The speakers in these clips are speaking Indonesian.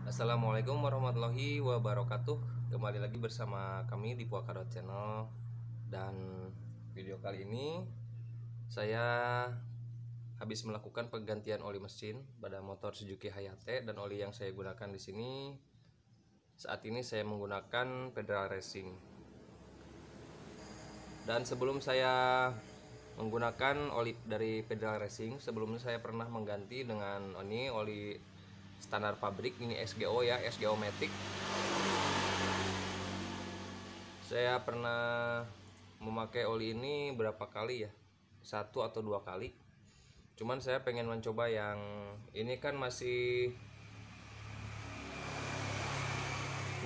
Assalamualaikum warahmatullahi wabarakatuh. Kembali lagi bersama kami di Puakaro Channel. Dan video kali ini saya habis melakukan penggantian oli mesin pada motor Suzuki Hayate, dan oli yang saya gunakan di sini saat ini saya menggunakan Federal Racing. Dan sebelum saya menggunakan oli dari Federal Racing, sebelumnya saya pernah mengganti dengan ini oli standar pabrik, ini SGO ya, SGO Matic. Saya pernah memakai oli ini berapa kali ya, 1 atau 2 kali. Cuman saya pengen mencoba yang ini, kan masih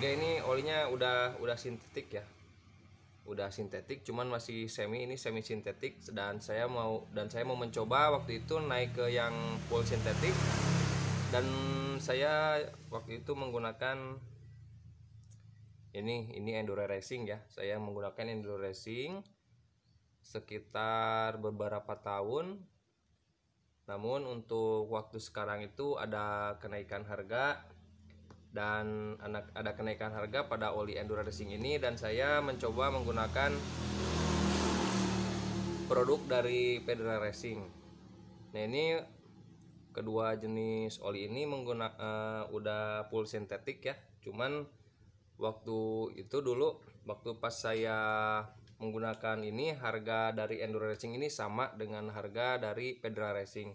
enggak, ini olinya udah sintetik ya, udah sintetik, cuman masih ini semi sintetik. Dan saya mau mencoba waktu itu naik ke yang full sintetik. Dan saya waktu itu menggunakan ini Enduro Racing ya. Saya menggunakan Enduro Racing sekitar beberapa tahun. Namun untuk waktu sekarang itu ada kenaikan harga, dan ada kenaikan harga pada oli Enduro Racing ini, dan saya mencoba menggunakan produk dari Federal Racing. Nah, ini kedua jenis oli ini udah full sintetik ya. Cuman waktu itu dulu, waktu pas saya menggunakan ini, harga dari Enduro Racing ini sama dengan harga dari Federal Racing.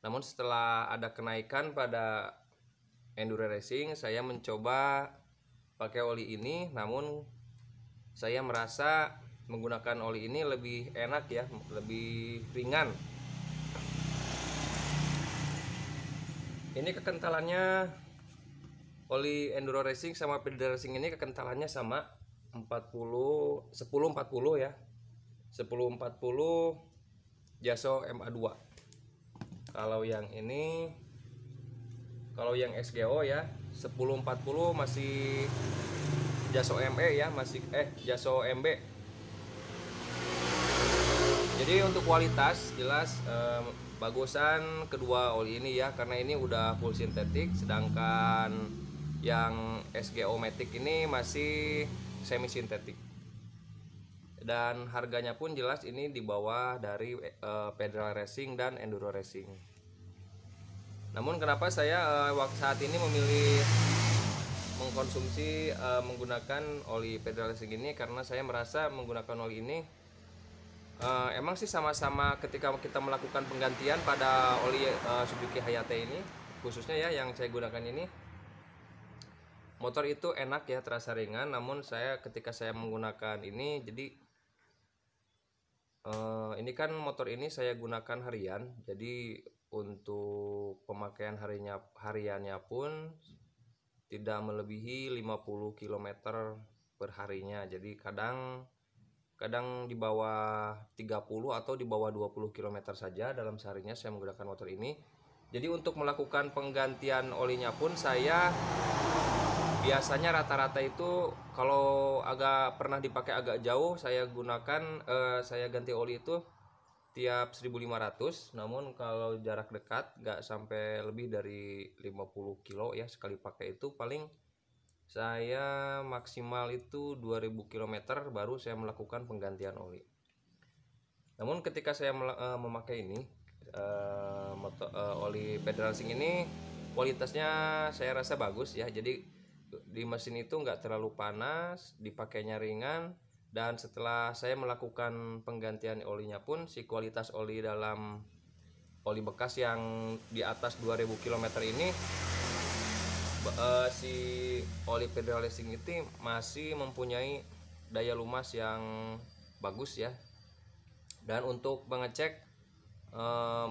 Namun setelah ada kenaikan pada Enduro Racing, saya mencoba pakai oli ini. Namun saya merasa menggunakan oli ini lebih enak ya, lebih ringan. Ini kekentalannya, oli Enduro Racing sama Federal Racing ini kekentalannya sama, 10-40 ya, 10-40 Jaso MA2. Kalau yang ini, kalau yang SGO ya 10-40 masih Jaso ME ya, masih Jaso MB. Jadi untuk kualitas jelas bagusan kedua oli ini ya, karena ini udah full sintetik, sedangkan yang SGO Matic ini masih semi sintetik. Dan harganya pun jelas ini di bawah dari Federal Racing dan Enduro Racing. Namun kenapa saya saat ini memilih mengkonsumsi menggunakan oli Federal Racing ini, karena saya merasa menggunakan oli ini emang sih sama-sama ketika kita melakukan penggantian pada oli Suzuki Hayate ini, khususnya ya yang saya gunakan ini. Motor itu enak ya, terasa ringan. Namun ketika saya menggunakan ini, jadi ini kan motor ini saya gunakan harian. Jadi untuk pemakaian hariannya pun tidak melebihi 50 km per harinya. Jadi kadang di bawah 30 atau di bawah 20 km saja dalam seharinya saya menggunakan motor ini. Jadi untuk melakukan penggantian olinya pun saya biasanya rata-rata itu, kalau pernah dipakai agak jauh, saya ganti oli itu tiap 1.500. Namun kalau jarak dekat nggak sampai lebih dari 50 kilo ya, sekali pakai itu paling saya maksimal itu 2000 km baru saya melakukan penggantian oli. Namun ketika saya memakai ini oli Federal Racing ini, kualitasnya saya rasa bagus ya. Jadi di mesin itu nggak terlalu panas, dipakainya ringan. Dan setelah saya melakukan penggantian olinya pun, si kualitas oli dalam oli bekas yang di atas 2000 km ini, si oli Federal Racing itu masih mempunyai daya lumas yang bagus ya. Dan untuk mengecek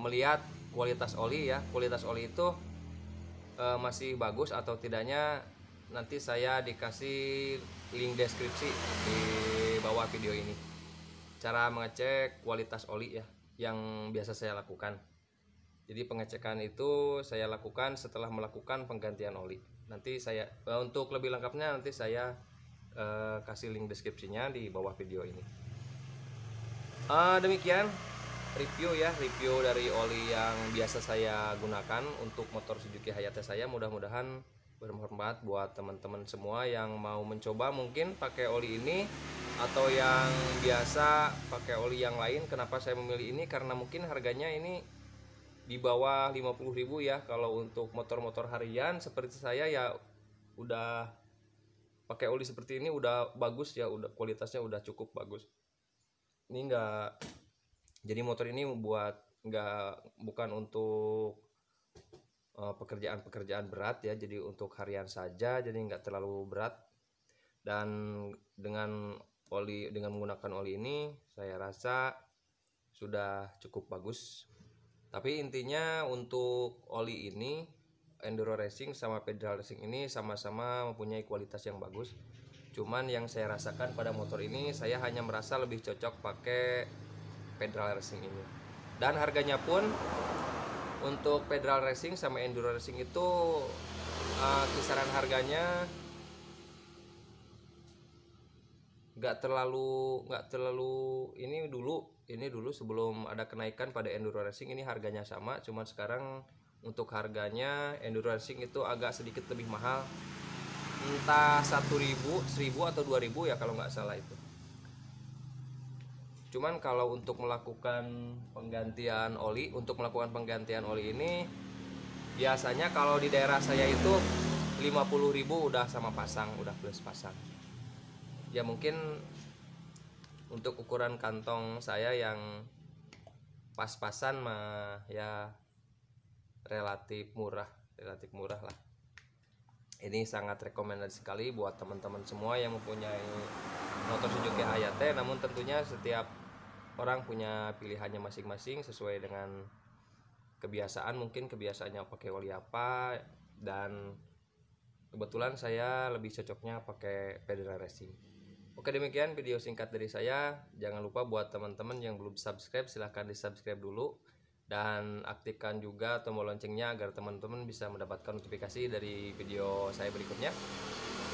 melihat kualitas oli ya, kualitas oli itu masih bagus atau tidaknya, nanti saya dikasih link deskripsi di bawah video ini, cara mengecek kualitas oli ya yang biasa saya lakukan. Jadi pengecekan itu saya lakukan setelah melakukan penggantian oli. Nanti saya untuk lebih lengkapnya nanti saya kasih link deskripsinya di bawah video ini. Demikian review dari oli yang biasa saya gunakan untuk motor Suzuki Hayate saya. Mudah-mudahan bermanfaat buat teman-teman semua yang mau mencoba mungkin pakai oli ini atau yang biasa pakai oli yang lain. Kenapa saya memilih ini? Karena mungkin harganya ini di bawah 50.000 ya. Kalau untuk motor-motor harian seperti saya ya udah pakai oli seperti ini udah bagus ya, udah kualitasnya udah cukup bagus. Ini enggak, jadi motor ini buat bukan untuk pekerjaan-pekerjaan berat ya, jadi untuk harian saja, jadi nggak terlalu berat. Dan dengan menggunakan oli ini saya rasa sudah cukup bagus. Tapi intinya untuk oli ini, enduro racing sama pedal racing ini sama-sama mempunyai kualitas yang bagus. Cuman yang saya rasakan pada motor ini, saya hanya merasa lebih cocok pakai pedal racing ini. Dan harganya pun untuk pedal racing sama enduro racing itu kisaran harganya nggak terlalu ini dulu sebelum ada kenaikan pada enduro racing ini harganya sama. Cuman sekarang untuk harganya enduro racing itu agak sedikit lebih mahal, entah 1.000 atau 2.000 ya kalau nggak salah itu. Cuman kalau untuk melakukan penggantian oli ini biasanya kalau di daerah saya itu 50.000 udah sama pasang, udah plus pasang. Ya mungkin untuk ukuran kantong saya yang pas-pasan mah ya relatif murah lah. Ini sangat rekomendasi sekali buat teman-teman semua yang mempunyai motor Suzuki Hayate. Namun tentunya setiap orang punya pilihannya masing-masing sesuai dengan kebiasaan, mungkin kebiasaannya pakai oli apa, dan kebetulan saya lebih cocoknya pakai pedal racing. Oke, demikian video singkat dari saya. Jangan lupa buat teman-teman yang belum subscribe, silahkan di subscribe dulu dan aktifkan juga tombol loncengnya agar teman-teman bisa mendapatkan notifikasi dari video saya berikutnya.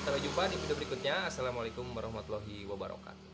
Sampai jumpa di video berikutnya. Assalamualaikum warahmatullahi wabarakatuh.